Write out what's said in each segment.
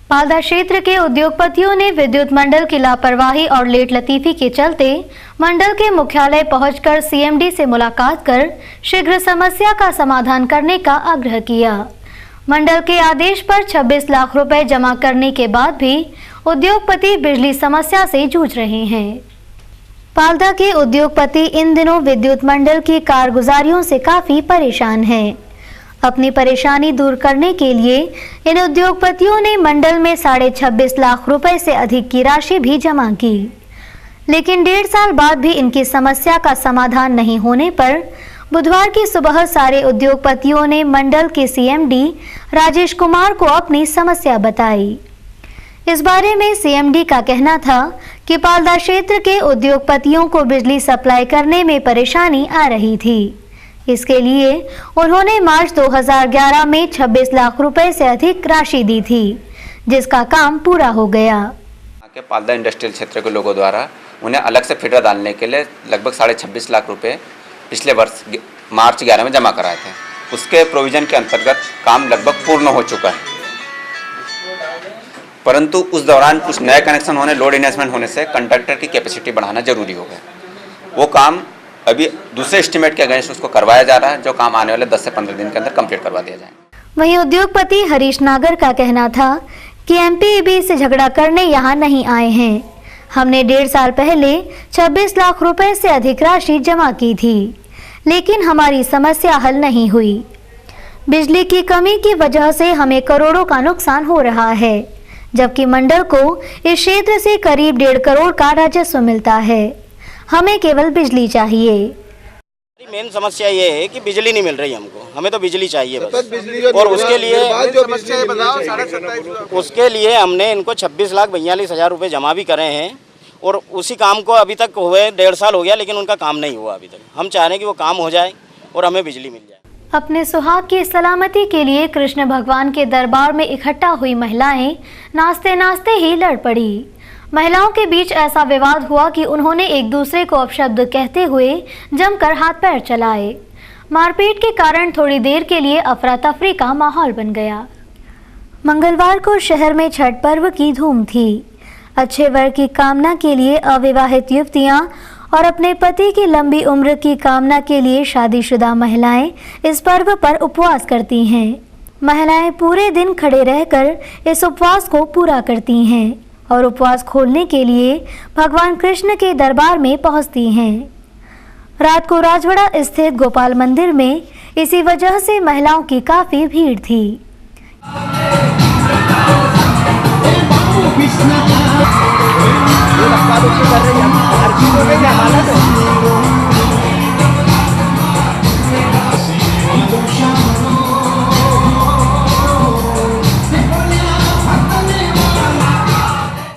पाल्दा क्षेत्र के उद्योगपतियों ने विद्युत मंडल की लापरवाही और लेट लतीफी के चलते मंडल के मुख्यालय पहुंचकर सीएमडी से मुलाकात कर शीघ्र समस्या का समाधान करने का आग्रह किया। मंडल के आदेश पर 26 लाख रुपए जमा करने के बाद भी उद्योगपति बिजली समस्या से जूझ रहे हैं। पाल्दा के उद्योगपति इन दिनों विद्युत मंडल की कारगुजारियों से काफी परेशान हैं। अपनी परेशानी दूर करने के लिए इन उद्योगपतियों ने मंडल में 26.5 लाख रुपए से अधिक की राशि भी जमा की, लेकिन 1.5 साल बाद भी इनकी समस्या का समाधान नहीं होने पर बुधवार की सुबह सारे उद्योगपतियों ने मंडल के सीएमडी राजेश कुमार को अपनी समस्या बताई। इस बारे में सीएमडी का कहना था कि पाल्दा क्षेत्र के उद्योगपतियों को बिजली सप्लाई करने में परेशानी आ रही थी। इसके लिए उन्होंने मार्च 2011 में 26 लाख रुपए से अधिक राशि दी थी, जिसका काम पूरा हो गया। पाल्दा इंडस्ट्रियल क्षेत्र के लोगों द्वारा उन्हें अलग से फीडर डालने के लिए लगभग 26.5 लाख रुपए पिछले वर्ष मार्च 11 में जमा कराए थे। उसके प्रोविजन के अंतर्गत काम लगभग पूर्ण हो चुका है, परंतु उस दौरान कुछ नए कनेक्शन होने, लोड इन्वेस्टमेंट होने से कंडक्टर की कैपेसिटी बढ़ाना जरूरी हो गया। वो काम अभी दूसरे एस्टीमेट के अगेंस्ट उसको करवाया जा रहा है, जो काम आने वाले 10 से 15 दिन के अंदर कंप्लीट करवा दिया जाए। वहीं उद्योगपति हरीश नागर का कहना था कि एमपीईबी से झगड़ा करने यहाँ नहीं आए हैं। हमने 1.5 साल पहले 26 लाख रुपए से अधिक राशि जमा की थी, लेकिन हमारी समस्या हल नहीं हुई। बिजली की कमी की वजह से हमें करोड़ों का नुकसान हो रहा है, जबकि मंडल को इस क्षेत्र से करीब 1.5 करोड़ का राजस्व मिलता है। हमें केवल बिजली चाहिए। मेन समस्या ये है कि बिजली नहीं मिल रही हमको, हमें तो बिजली चाहिए बस। और उसके लिए हमने इनको 26,42,000 रुपए जमा भी करे हैं, और उसी काम को अभी तक हुए 1.5 साल हो गया, लेकिन उनका काम नहीं हुआ अभी तक। हम चाह रहे हैं कि वो काम हो जाए और हमें बिजली मिल जाए। अपने सुहाग की सलामती के लिए कृष्ण भगवान के दरबार में इकट्ठा हुई महिलाएं नाचते नाचते ही लड़ पड़ी। महिलाओं के बीच ऐसा विवाद हुआ कि उन्होंने एक दूसरे को अपशब्द कहते हुए जमकर हाथ पैर चलाए। मारपीट के कारण थोड़ी देर के लिए अफरा तफरी का माहौल बन गया। मंगलवार को शहर में छठ पर्व की धूम थी। अच्छे वर की कामना के लिए अविवाहित युवतियां और अपने पति की लंबी उम्र की कामना के लिए शादीशुदा महिलाएं इस पर्व पर उपवास करती हैं। महिलाएं पूरे दिन खड़े रहकर इस उपवास को पूरा करती हैं और उपवास खोलने के लिए भगवान कृष्ण के दरबार में पहुंचती हैं। रात को राजवाड़ा स्थित गोपाल मंदिर में इसी वजह से महिलाओं की काफी भीड़ थी।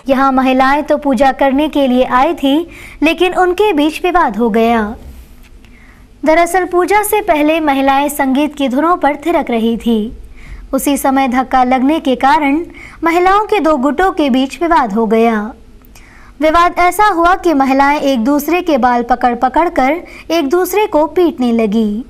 यहाँ महिलाएं तो पूजा करने के लिए आई थी, लेकिन उनके बीच विवाद हो गया। दरअसल पूजा से पहले महिलाएं संगीत की धुनों पर थिरक रही थी। उसी समय धक्का लगने के कारण महिलाओं के 2 गुटों के बीच विवाद हो गया। विवाद ऐसा हुआ कि महिलाएं एक दूसरे के बाल पकड़ पकड़ कर एक दूसरे को पीटने लगी।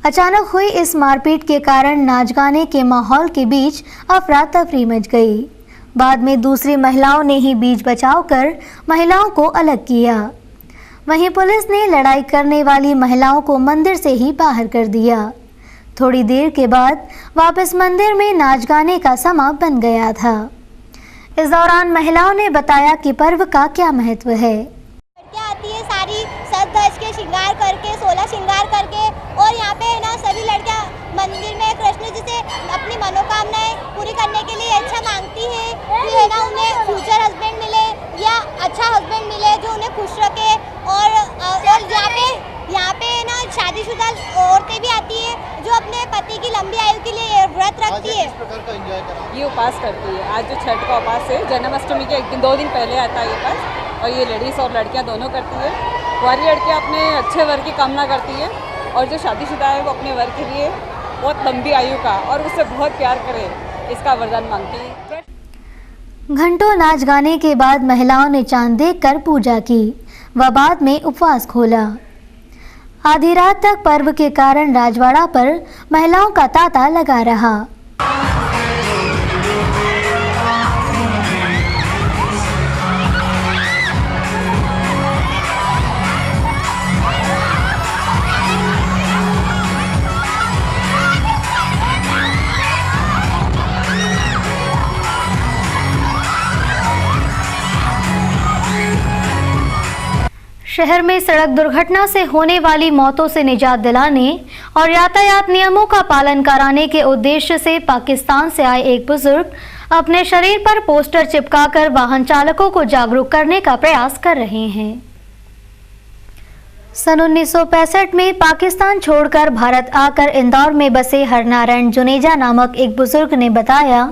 अचानक हुई इस मारपीट के कारण नाच गाने के माहौल के बीच अफरा तफरी मच गई। बाद में दूसरी महिलाओं ने ही बीच बचाव कर महिलाओं को अलग किया। वहीं पुलिस ने लड़ाई करने वाली महिलाओं को मंदिर से ही बाहर कर दिया। थोड़ी देर के बाद वापस मंदिर में नाच गाने का समा बन गया था। इस दौरान महिलाओं ने बताया कि पर्व का क्या महत्व है। आती है सारी सज धज के श्रृंगार करके 16 श्रृंगार करके, और यहाँ पे ना सभी लड़के व्रत रखती है? ये उपास करती है। आज जो छठ का उपास है, जन्माष्टमी के 2 दिन पहले आता है ये उपास, और ये लेडीज़ और लड़कियां दोनों करती है। कुंवारी लड़कियां अपने अच्छे वर की कामना करती है, और जो शादीशुदा है वो अपने वर के लिए बहुत लंबी आयु का और उससे बहुत प्यार करे, इसका वरदान मांगती है। घंटों नाच गाने के बाद महिलाओं ने चांद देखकर पूजा की व बाद में उपवास खोला। आधी रात तक पर्व के कारण राजवाड़ा पर महिलाओं का तांता लगा रहा। शहर में सड़क दुर्घटना से होने वाली मौतों से निजात दिलाने और यातायात नियमों का पालन कराने के उद्देश्य से पाकिस्तान से आए एक बुजुर्ग अपने शरीर पर पोस्टर चिपकाकर वाहन चालकों को जागरूक करने का प्रयास कर रहे हैं। सन 1965 में पाकिस्तान छोड़कर भारत आकर इंदौर में बसे हरनारायण जुनेजा नामक एक बुजुर्ग ने बताया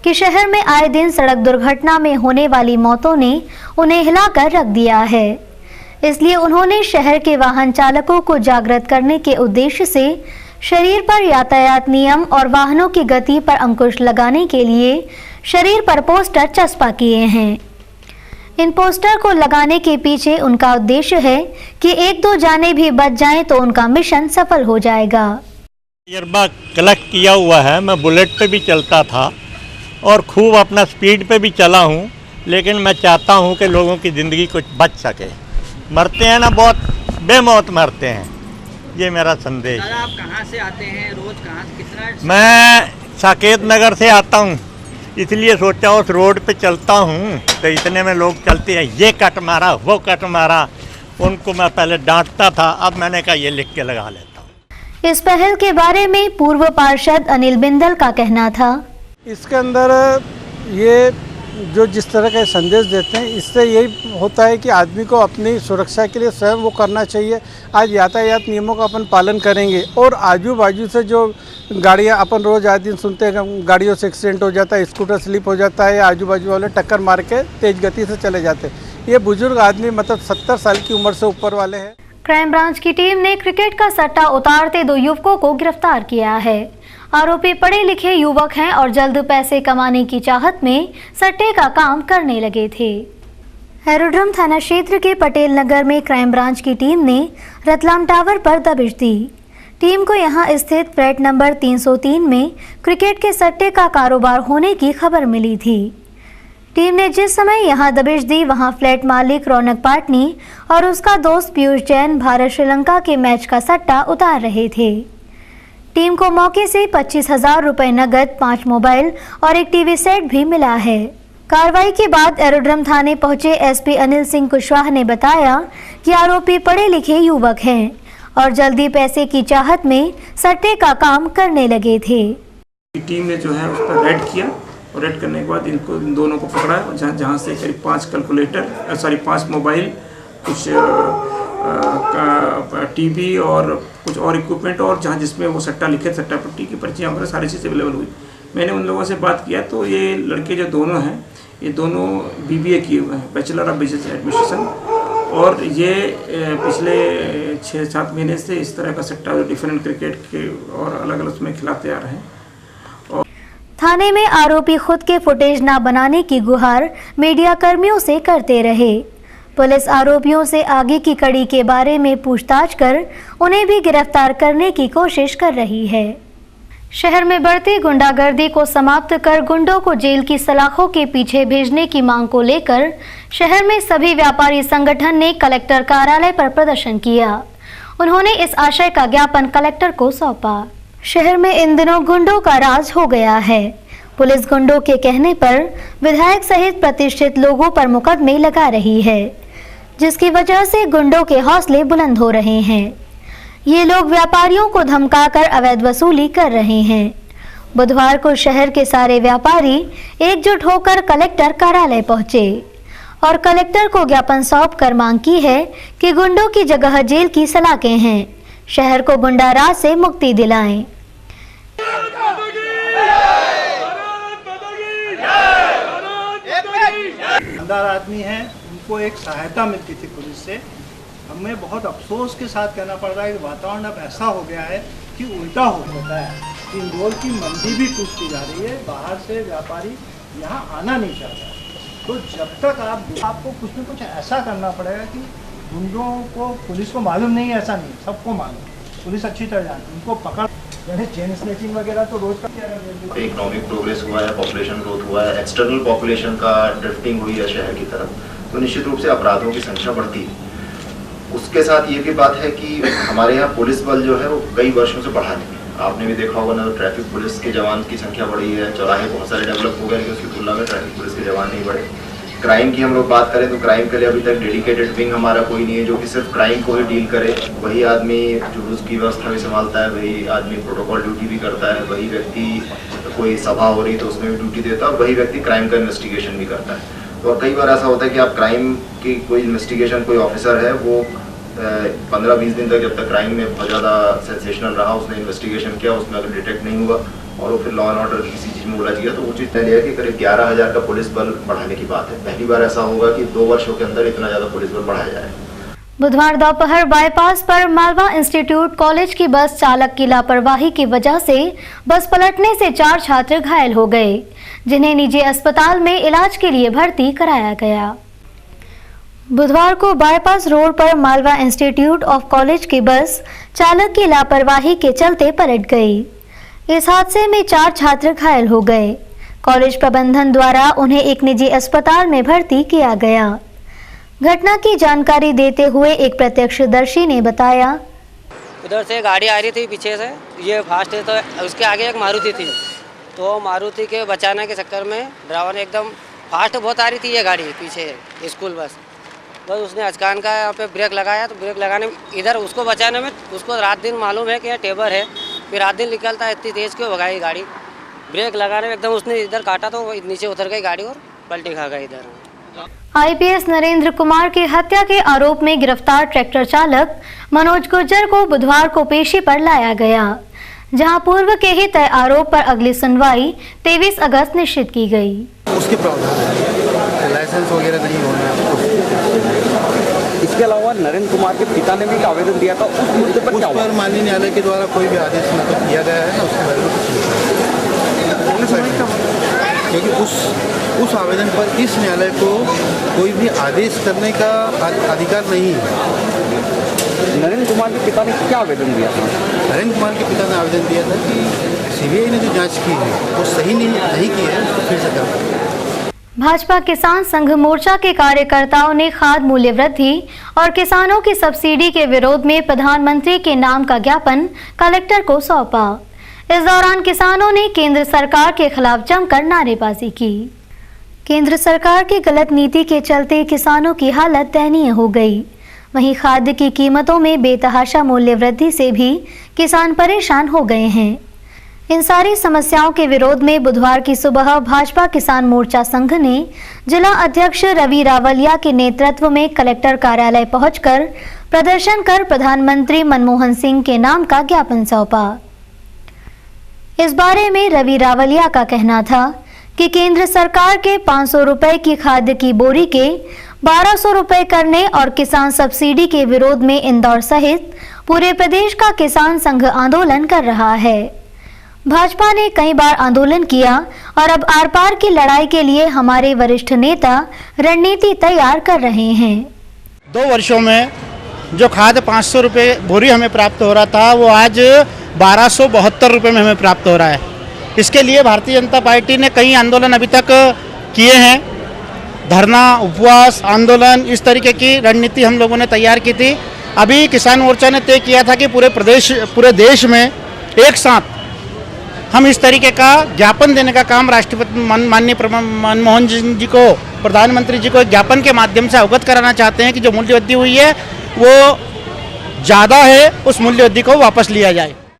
कि शहर में आए दिन सड़क दुर्घटना में होने वाली मौतों ने उन्हें हिलाकर रख दिया है। इसलिए उन्होंने शहर के वाहन चालकों को जागृत करने के उद्देश्य से शरीर पर यातायात नियम और वाहनों की गति पर अंकुश लगाने के लिए शरीर पर पोस्टर चस्पा किए हैं। इन पोस्टर को लगाने के पीछे उनका उद्देश्य है कि 1-2 जाने भी बच जाएं तो उनका मिशन सफल हो जाएगा। तजर्बा कलेक्ट किया हुआ है। मैं बुलेट पे भी चलता था और खूब अपना स्पीड पे भी चला हूँ, लेकिन मैं चाहता हूँ कि लोगों की ज़िंदगी कुछ बच सके। मरते हैं ना, बहुत बेमौत मरते हैं, ये मेरा संदेश। दादा आप कहाँ से आते हैं, रोज कहाँ से, कितना? मैं साकेत नगर से आता हूँ, इसलिए सोचा उस रोड पे चलता हूँ तो इतने में लोग चलते हैं, ये कट मारा वो कट मारा, उनको मैं पहले डांटता था, अब मैंने कहा ये लिख के लगा लेता हूँ। इस पहल के बारे में पूर्व पार्षद अनिल बिंदल का कहना था, इसके अंदर ये जो जिस तरह का संदेश देते हैं, इससे यही होता है कि आदमी को अपनी सुरक्षा के लिए स्वयं वो करना चाहिए। आज यातायात नियमों का अपन पालन करेंगे और आजू बाजू से जो गाड़ियां अपन रोज़ आए दिन सुनते हैं, गाड़ियों से एक्सीडेंट हो जाता है, स्कूटर स्लिप हो जाता है, आजू बाजू वाले टक्कर मार के तेज़ गति से चले जाते हैं। ये बुजुर्ग आदमी मतलब 70 साल की उम्र से ऊपर वाले हैं। क्राइम ब्रांच की टीम ने क्रिकेट का सट्टा उतारते 2 युवकों को गिरफ्तार किया है। आरोपी पढ़े लिखे युवक हैं और जल्द पैसे कमाने की चाहत में सट्टे का काम करने लगे थे। एरोड्रम थाना क्षेत्र के पटेल नगर में क्राइम ब्रांच की टीम ने रतलाम टावर पर दबिश दी। टीम को यहां स्थित फ्लैट नंबर 303 में क्रिकेट के सट्टे का कारोबार होने की खबर मिली थी। टीम ने जिस समय यहां दबिश दी, वहां फ्लैट मालिक रौनक पाटनी और उसका दोस्त पीयूष जैन भारत श्रीलंका के मैच का सट्टा उतार रहे थे। टीम को मौके से 25,000 रुपए नगद, 5 मोबाइल और एक टीवी सेट भी मिला है। कार्रवाई के बाद एरोड्रम थाने पहुंचे एसपी अनिल सिंह कुशवाहा ने बताया कि आरोपी पढ़े लिखे युवक हैं और जल्दी पैसे की चाहत में सट्टे का काम करने लगे थे। टीम ने जो है उस पर रेड किया और रेड करने के बाद इनको इन दोनों को पकड़ा और जहाँ से करीब 5 मोबाइल, कुछ टीवी और कुछ और इक्विपमेंट और जहाँ जिसमें वो सट्टा लिखे, सट्टा पट्टी की पर्चियाँ वगैरह सारी चीज़ अवेलेबल हुई। मैंने उन लोगों से बात किया तो ये लड़के जो दोनों हैं, ये दोनों BBA किए हुए हैं, बैचलर ऑफ बिजनेस एडमिनिस्ट्रेशन, और ये पिछले 6-7 महीने से इस तरह का सट्टा डिफरेंट क्रिकेट के और अलग अलग उसमें खिलाते आ रहे हैं। थाने में आरोपी खुद के फुटेज न बनाने की गुहार मीडिया कर्मियों से करते रहे। पुलिस आरोपियों से आगे की कड़ी के बारे में पूछताछ कर उन्हें भी गिरफ्तार करने की कोशिश कर रही है। शहर में बढ़ती गुंडागर्दी को समाप्त कर गुंडों को जेल की सलाखों के पीछे भेजने की मांग को लेकर शहर में सभी व्यापारी संगठन ने कलेक्टर कार्यालय पर प्रदर्शन किया। उन्होंने इस आशय का ज्ञापन कलेक्टर को सौंपा। शहर में इन दिनों गुंडों का राज हो गया है। पुलिस गुंडों के कहने पर विधायक सहित प्रतिष्ठित लोगों पर मुकदमे लगा रही है, जिसकी वजह से गुंडों के हौसले बुलंद हो रहे हैं। ये लोग व्यापारियों को धमकाकर अवैध वसूली कर रहे हैं। बुधवार को शहर के सारे व्यापारी एकजुट होकर कलेक्टर कार्यालय पहुंचे और कलेक्टर को ज्ञापन सौंपकर मांग की है कि गुंडों की जगह जेल की सलाखें हैं, शहर को गुंडा राज से मुक्ति दिलाएं। ईमानदार आदमी हैं, उनको एक सहायता मिलती थी पुलिस से। हमें बहुत अफसोस के साथ कहना पड़ रहा है कि वातावरण अब ऐसा हो गया है कि उल्टा हो जाता है। इंदौर की मंडी भी टूटती जा रही है, बाहर से व्यापारी यहाँ आना नहीं चाहता। तो जब तक आपको कुछ न कुछ ऐसा करना पड़ेगा कि गुंडों को, पुलिस को मालूम नहीं है, ऐसा नहीं, सबको मालूम, पुलिस अच्छी तरह जानती, उनको पकड़, जैसे चेन स्नैचिंग वगैरह तो रोज का इकोनॉमिक प्रोग्रेस हुआ है, पॉपुलेशन ग्रोथ हुआ है, एक्सटर्नल पॉपुलेशन का ड्रिफ्टिंग हुई है शहर की तरफ, तो निश्चित रूप से अपराधों की संख्या बढ़ती है। उसके साथ ये भी बात है कि हमारे यहाँ पुलिस बल जो है वो कई वर्षों से बढ़ा नहीं है। आपने भी देखा होगा ना, तो ट्रैफिक पुलिस के जवान की संख्या बढ़ी है, चौराहे बहुत सारे डेवलप हो गए, लेकिन उसकी तुलना में ट्रैफिक पुलिस के जवान नहीं बढ़े। क्राइम की हम लोग बात करें तो क्राइम के लिए अभी तक डेडिकेटेड विंग हमारा कोई नहीं है जो कि सिर्फ क्राइम को ही डील करे। वही आदमी जुलूस की व्यवस्था भी संभालता है, वही आदमी प्रोटोकॉल ड्यूटी भी करता है, वही व्यक्ति कोई सभा हो रही तो उसमें भी ड्यूटी देता है, और वही व्यक्ति क्राइम का इन्वेस्टिगेशन भी करता है। और कई बार ऐसा होता है कि आप क्राइम की कोई इन्वेस्टिगेशन, कोई ऑफिसर है वो 15-20 दिन तक, जब तक क्राइम में बहुत ज़्यादा सेंसेशनल रहा, उसने इन्वेस्टिगेशन किया, उसमें अगर डिटेक्ट नहीं हुआ और वो फिर लॉ एंड ऑर्डर किसी चीज़ में उलझ गया, तो वो चीज़ तय है कि करीब 11,000 का पुलिस बल बढ़ाने की बात है। पहली बार ऐसा होगा कि 2 वर्षों के अंदर इतना ज़्यादा पुलिस बल बढ़ाया जाए। बुधवार दोपहर बाईपास पर मालवा इंस्टीट्यूट कॉलेज की बस चालक की लापरवाही की वजह से बस पलटने से 4 छात्र घायल हो गए, जिन्हें निजी अस्पताल में इलाज के लिए भर्ती कराया गया। बुधवार को बाईपास रोड पर मालवा इंस्टीट्यूट ऑफ कॉलेज की बस चालक की लापरवाही के चलते पलट गई। इस हादसे में 4 छात्र घायल हो गए। कॉलेज प्रबंधन द्वारा उन्हें एक निजी अस्पताल में भर्ती किया गया। घटना की जानकारी देते हुए एक प्रत्यक्षदर्शी ने बताया, उधर से गाड़ी आ रही थी पीछे से, ये फास्ट है, तो उसके आगे एक मारुति थी, तो मारुति के बचाने के चक्कर में ड्राइवर ने एकदम फास्ट बहुत आ रही थी ये गाड़ी पीछे स्कूल बस उसने अचकान का यहाँ पे ब्रेक लगाया, तो ब्रेक लगाने में इधर उसको बचाने में उसको रात दिन मालूम है कि यहाँ टेबर है, फिर रात दिन निकलता है, इतनी तेज़ क्यों भगाई गाड़ी, ब्रेक लगाने में एकदम उसने इधर काटा तो नीचे उतर गई गाड़ी और पलटी खा गई इधर। आईपीएस नरेंद्र कुमार की हत्या के आरोप में गिरफ्तार ट्रैक्टर चालक मनोज गुर्जर को बुधवार को पेशी पर लाया गया, जहां पूर्व के ही तय आरोप पर अगली सुनवाई 23 अगस्त निश्चित की गई। उसके प्रावधान है, लाइसेंस वगैरह नहीं होना है। इसके अलावा नरेंद्र कुमार के पिता ने भी आवेदन दिया था, उस मुद्दे पर क्या हुआ? माननीय न्यायालय के द्वारा कोई भी आदेश मतलब किया गया है ना, उसके बारे में कुछ नहीं, क्योंकि उस आवेदन पर इस न्यायालय को कोई भी आदेश करने का अधिकार नहीं है। नरेंद्र कुमार के पिता ने क्या आवेदन दिया था? नरेंद्र कुमार के पिता ने आवेदन दिया था कि सीबीआई ने जो जांच की है वो सही नहीं की है, तो फिर से करें। भाजपा किसान संघ मोर्चा के कार्यकर्ताओं ने खाद मूल्य वृद्धि और किसानों की सब्सिडी के विरोध में प्रधानमंत्री के नाम का ज्ञापन कलेक्टर को सौंपा। इस दौरान किसानों ने केंद्र सरकार के खिलाफ जमकर नारेबाजी की। केंद्र सरकार की गलत नीति के चलते किसानों की हालत दयनीय हो गई। वहीं खाद्य की कीमतों में बेतहाशा मूल्य वृद्धि से भी किसान परेशान हो गए हैं। इन सारी समस्याओं के विरोध में बुधवार की सुबह भाजपा किसान मोर्चा संघ ने जिला अध्यक्ष रवि रावलिया के नेतृत्व में कलेक्टर कार्यालय पहुंचकर प्रदर्शन कर प्रधानमंत्री मनमोहन सिंह के नाम का ज्ञापन सौंपा। इस बारे में रवि रावलिया का कहना था कि केंद्र सरकार के 500 रुपए की खाद्य की बोरी के 1200 रुपए करने और किसान सब्सिडी के विरोध में इंदौर सहित पूरे प्रदेश का किसान संघ आंदोलन कर रहा है। भाजपा ने कई बार आंदोलन किया और अब आर पार की लड़ाई के लिए हमारे वरिष्ठ नेता रणनीति तैयार कर रहे हैं। 2 वर्षों में जो खाद 500 रुपये बोरी हमें प्राप्त हो रहा था वो आज 1272 रुपये में हमें प्राप्त हो रहा है। इसके लिए भारतीय जनता पार्टी ने कई आंदोलन अभी तक किए हैं, धरना, उपवास, आंदोलन, इस तरीके की रणनीति हम लोगों ने तैयार की थी। अभी किसान मोर्चा ने तय किया था कि पूरे देश में एक साथ हम इस तरीके का ज्ञापन देने का काम राष्ट्रपति माननीय मनमोहन जी को, प्रधानमंत्री जी को एक ज्ञापन के माध्यम से अवगत कराना चाहते हैं कि जो मूल्य वृद्धि हुई है वो ज़्यादा है, उस मूल्य वृद्धि को वापस लिया जाए।